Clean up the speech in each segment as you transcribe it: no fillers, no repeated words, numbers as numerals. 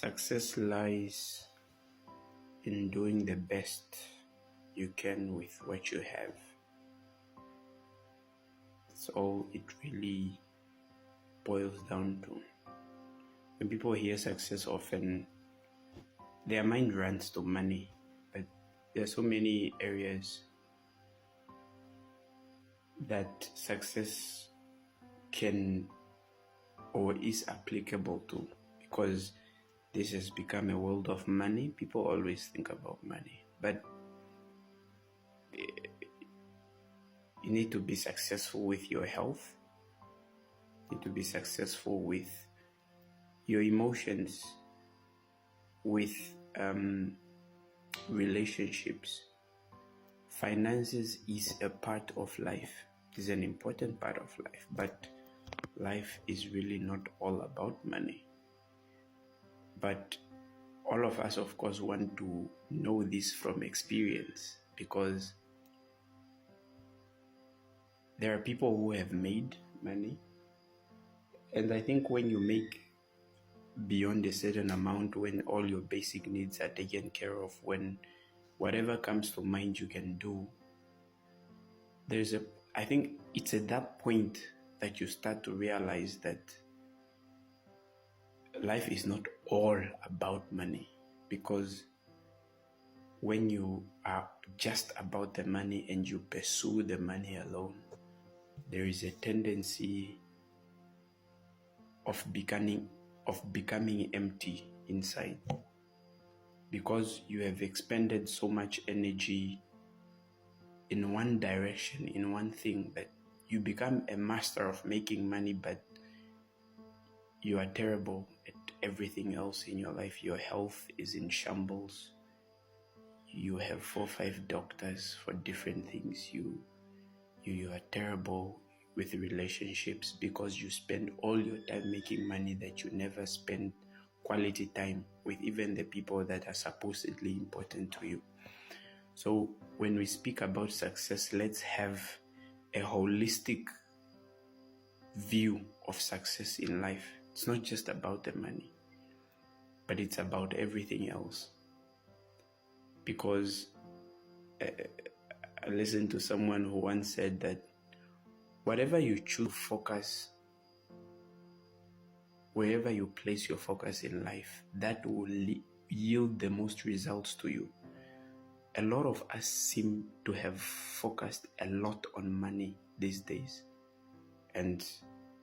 Success lies in doing the best you can with what you have. That's all it really boils down to. When people hear success, often their mind runs to money, but there are so many areas that success can or is applicable to, because this has become a world of money. People always think about money, but you need to be successful with your health. You need to be successful with your emotions, with relationships. Finances is a part of life. It is an important part of life, but life is really not all about money. But all of us, of course, want to know this from experience, because there are people who have made money, and I think when you make beyond a certain amount, when all your basic needs are taken care of, when whatever comes to mind you can do, I think it's at that point that you start to realize that life is not all about money. Because when you are just about the money and you pursue the money alone, there is a tendency of becoming empty inside, because you have expended so much energy in one direction, in one thing, that you become a master of making money, but you are terrible at everything else in your life. Your health is in shambles. You have 4 or 5 doctors for different things. You are terrible with relationships, because you spend all your time making money that you never spend quality time with even the people that are supposedly important to you. So when we speak about success, let's have a holistic view of success in life. It's not just about the money, but it's about everything else. Because I listened to someone who once said that whatever you choose to focus, wherever you place your focus in life, that will yield the most results to you. A lot of us seem to have focused a lot on money these days, and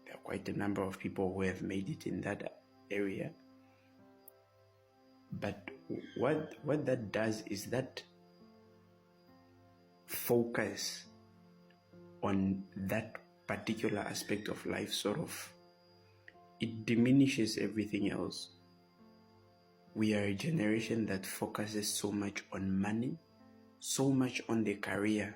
there are quite a number of people who have made it in that area. But what that does is that focus on that particular aspect of life it diminishes everything else. We are a generation that focuses so much on money, so much on the career,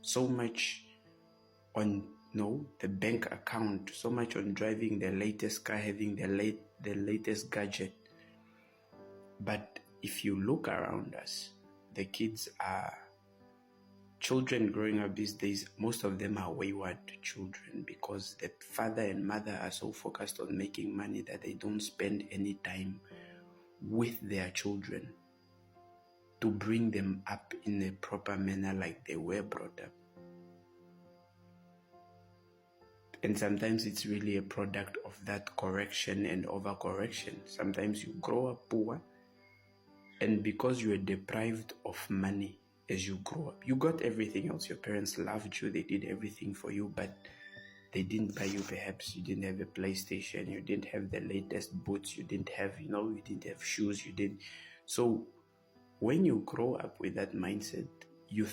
so much on the bank account, so much on driving the latest car, having the latest gadget. But if you look around us, the children growing up these days, most of them are wayward children, because the father and mother are so focused on making money that they don't spend any time with their children to bring them up in a proper manner like they were brought up. And sometimes it's really a product of that correction and overcorrection. Sometimes you grow up poor, and because you are deprived of money as you grow up, you got everything else. Your parents loved you, they did everything for you, but they didn't buy you. Perhaps you didn't have a PlayStation, you didn't have the latest boots, you didn't have, you didn't have shoes, you didn't. So when you grow up with that mindset, you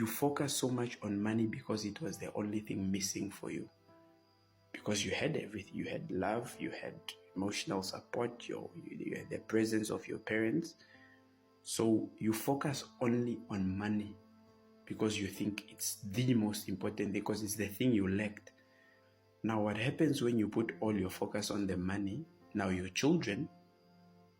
focus so much on money because it was the only thing missing for you. Because you had everything. You had love, you had emotional support, you had the presence of your parents. So you focus only on money because you think it's the most important, because it's the thing you lacked. Now what happens when you put all your focus on the money? Now your children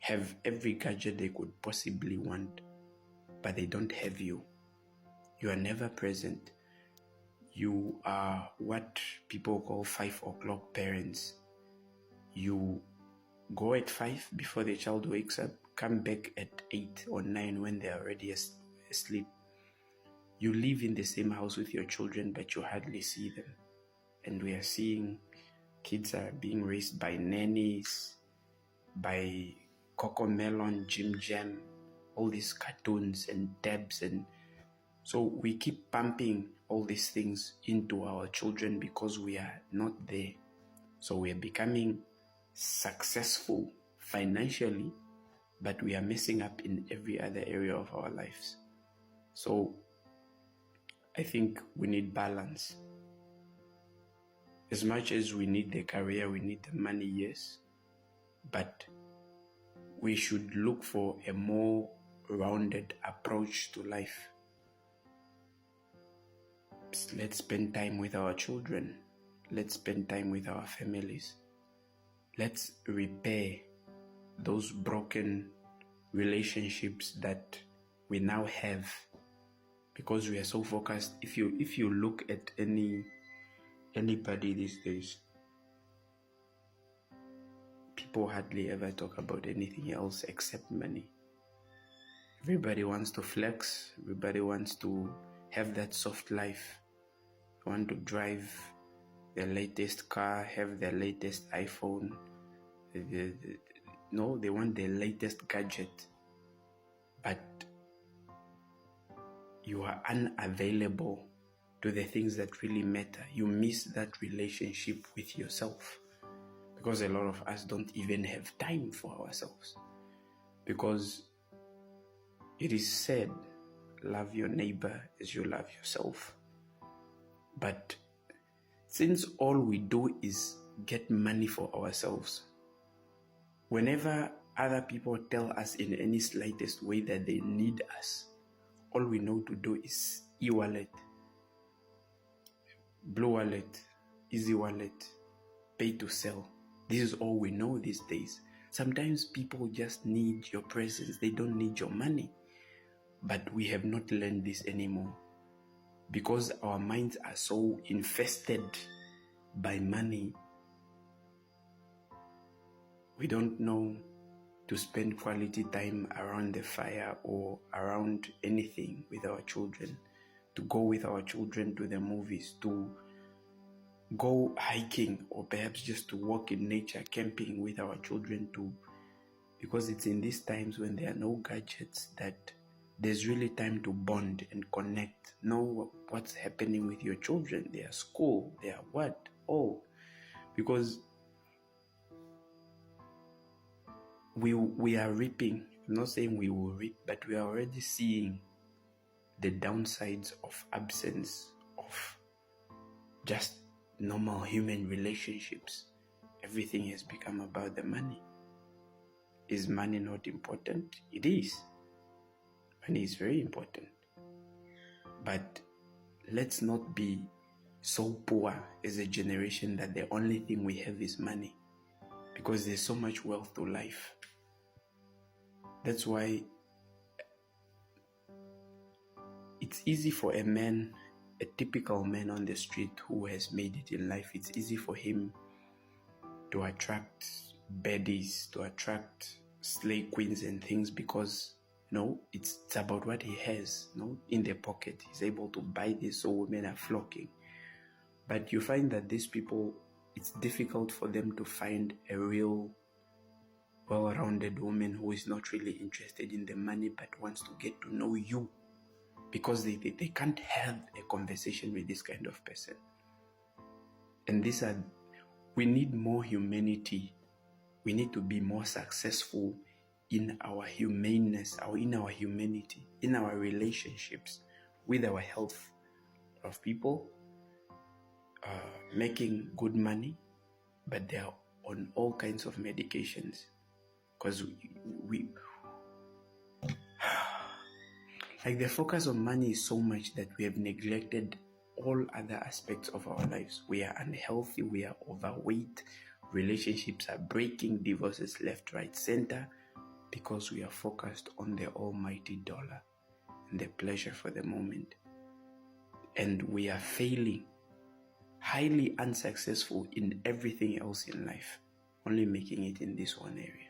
have every gadget they could possibly want, but they don't have you. You are never present. You are what people call 5 o'clock parents. You go at 5 before the child wakes up, come back at 8 or 9 when they're already asleep. You live in the same house with your children, but you hardly see them. And we are seeing kids are being raised by nannies, by Cocomelon, Jim Jam, all these cartoons and tabs. And so we keep pumping all these things into our children because we are not there. So we are becoming successful financially, but we are messing up in every other area of our lives. So I think we need balance. As much as we need the career, we need the money, yes, but we should look for a more rounded approach to life. Let's spend time with our children. Let's spend time with our families. Let's repair those broken relationships that we now have because we are so focused. If you look at anybody these days, people hardly ever talk about anything else except money. Everybody wants to flex. Everybody wants to have that soft life. They want to drive their latest car, have their latest iPhone. No, they want the latest gadget. But you are unavailable to the things that really matter. You miss that relationship with yourself. Because a lot of us don't even have time for ourselves. Because it is said, love your neighbor as you love yourself. But since all we do is get money for ourselves, whenever other people tell us in any slightest way that they need us, all we know to do is e-wallet, Blue Wallet, Easy Wallet, pay to sell. This is all we know these days. Sometimes people just need your presence. They don't need your money. But we have not learned this anymore because our minds are so infested by money. We don't know to spend quality time around the fire or around anything with our children, to go with our children to the movies, to go hiking, or perhaps just to walk in nature, camping with our children too. Because it's in these times when there are no gadgets that there's really time to bond and connect, know what's happening with your children, their school, their what, all. Because we are reaping, I'm not saying we will reap, but we are already seeing the downsides of absence of just normal human relationships. Everything has become about the money. Is money not important? It is. Money is very important. But let's not be so poor as a generation that the only thing we have is money, because there's so much wealth to life. That's why it's easy for a man, a typical man on the street who has made it in life, it's easy for him to attract baddies, to attract slay queens and things, because it's about what he has, in the pocket. He's able to buy this, so women are flocking. But you find that these people, it's difficult for them to find a real well-rounded woman who is not really interested in the money but wants to get to know you, because they can't have a conversation with this kind of person. And we need more humanity. We need to be more successful in our humaneness, or in our humanity, in our relationships, with our health of people, making good money, but they are on all kinds of medications. Because like the focus on money is so much that we have neglected all other aspects of our lives. We are unhealthy, we are overweight, relationships are breaking, divorces left, right, center, because we are focused on the almighty dollar and the pleasure for the moment. And we are failing, highly unsuccessful in everything else in life. only making it in this one area.